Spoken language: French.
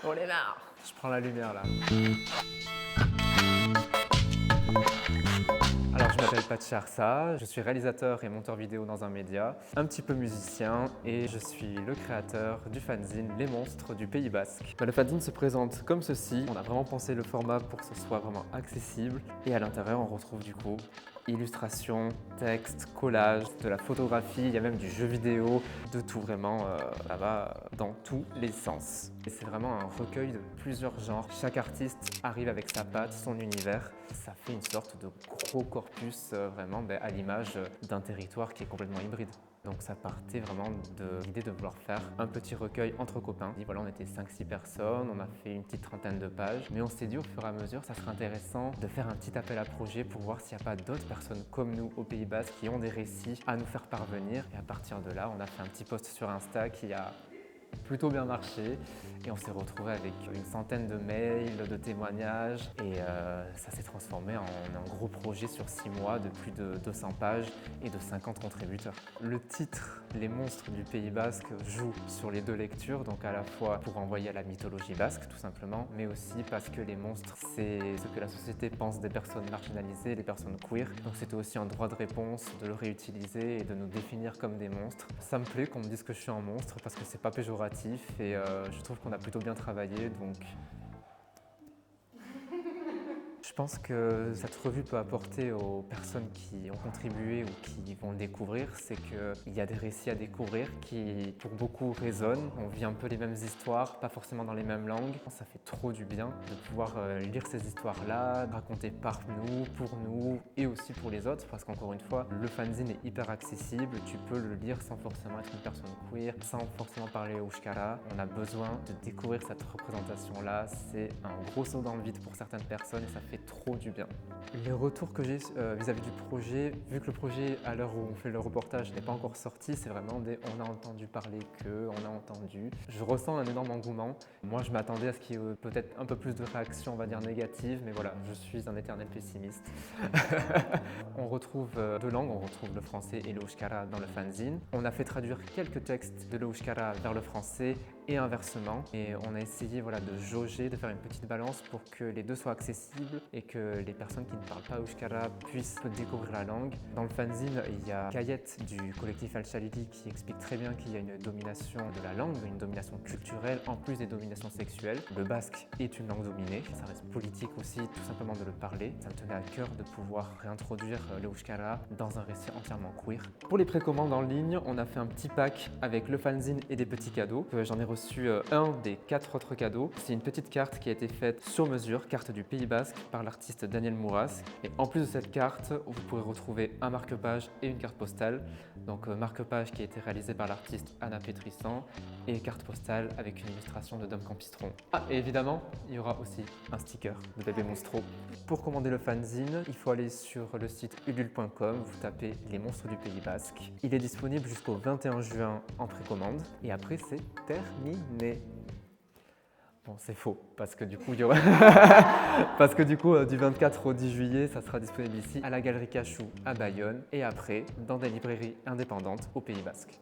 Oh les là, je prends la lumière là. Alors je m'appelle Pathy Arsa, je suis réalisateur et monteur vidéo dans un média, un petit peu musicien et je suis le créateur du fanzine Les Monstres du Pays Basque. Le fanzine se présente comme ceci, on a vraiment pensé le format pour que ce soit vraiment accessible et à l'intérieur on retrouve du coup illustrations, textes, collages, de la photographie, il y a même du jeu vidéo, de tout vraiment, ça va dans tous les sens. Et c'est vraiment un recueil de plusieurs genres. Chaque artiste arrive avec sa patte, son univers. Ça fait une sorte de gros corpus vraiment à l'image d'un territoire qui est complètement hybride. Donc ça partait vraiment de l'idée de vouloir faire un petit recueil entre copains. Et voilà, on était 5-6 personnes, on a fait une petite trentaine de pages, mais on s'est dit au fur et à mesure, ça serait intéressant de faire un petit appel à projet pour voir s'il n'y a pas d'autres personnes comme nous au Pays Basque qui ont des récits à nous faire parvenir. Et à partir de là, on a fait un petit post sur Insta qui a plutôt bien marché et on s'est retrouvé avec une centaine de mails, de témoignages et ça s'est transformé en un gros projet sur 6 mois de plus de 200 pages et de 50 contributeurs. Le titre Les Monstres du Pays Basque joue sur les deux lectures, donc à la fois pour envoyer à la mythologie basque tout simplement, mais aussi parce que les monstres c'est ce que la société pense des personnes marginalisées, des personnes queer, donc c'était aussi un droit de réponse de le réutiliser et de nous définir comme des monstres. Ça me plaît qu'on me dise que je suis un monstre parce que c'est pas péjoratif et je trouve qu'on a plutôt bien travaillé, donc je pense que cette revue peut apporter aux personnes qui ont contribué ou qui vont le découvrir, c'est qu'il y a des récits à découvrir qui, pour beaucoup, résonnent. On vit un peu les mêmes histoires, pas forcément dans les mêmes langues. Ça fait trop du bien de pouvoir lire ces histoires-là, racontées par nous, pour nous et aussi pour les autres, parce qu'encore une fois, le fanzine est hyper accessible. Tu peux le lire sans forcément être une personne queer, sans forcément parler euskara. On a besoin de découvrir cette représentation-là. C'est un gros saut dans le vide pour certaines personnes et ça fait trop du bien. Les retours que j'ai vis-à-vis du projet, vu que le projet à l'heure où on fait le reportage n'est pas encore sorti, c'est vraiment des on a entendu parler que, on a entendu. Je ressens un énorme engouement. Moi je m'attendais à ce qu'il y ait peut-être un peu plus de réactions, on va dire négatives, mais voilà, je suis un éternel pessimiste. On retrouve deux langues, on retrouve le français et le euskara dans le fanzine. On a fait traduire quelques textes de l'euskara vers le français et inversement. Et on a essayé de jauger, de faire une petite balance pour que les deux soient accessibles et que les personnes qui ne parlent pas euskara puissent découvrir la langue. Dans le fanzine, il y a Kayette du collectif Al-Chalili qui explique très bien qu'il y a une domination de la langue, une domination culturelle en plus des dominations sexuelles. Le basque est une langue dominée, ça reste politique aussi tout simplement de le parler. Ça me tenait à cœur de pouvoir réintroduire le euskara dans un récit entièrement queer. Pour les précommandes en ligne, on a fait un petit pack avec le fanzine et des petits cadeaux. J'en ai reçu un des 4 autres cadeaux. C'est une petite carte qui a été faite sur mesure, carte du Pays Basque par l'artiste Daniel Mouras. Et en plus de cette carte, vous pourrez retrouver un marque-page et une carte postale. Donc marque-page qui a été réalisé par l'artiste Anna Pétrissan et carte postale avec une illustration de Dom Campistron. Ah, et évidemment, il y aura aussi un sticker de bébé Monstro. Pour commander le fanzine, il faut aller sur le site ulule.com, vous tapez Les Monstres du Pays Basque. Il est disponible jusqu'au 21 juin en précommande et après c'est terminé. Bon, c'est faux, parce que du coup, du 24 au 10 juillet, ça sera disponible ici à la Galerie Cachou à Bayonne et après dans des librairies indépendantes au Pays Basque.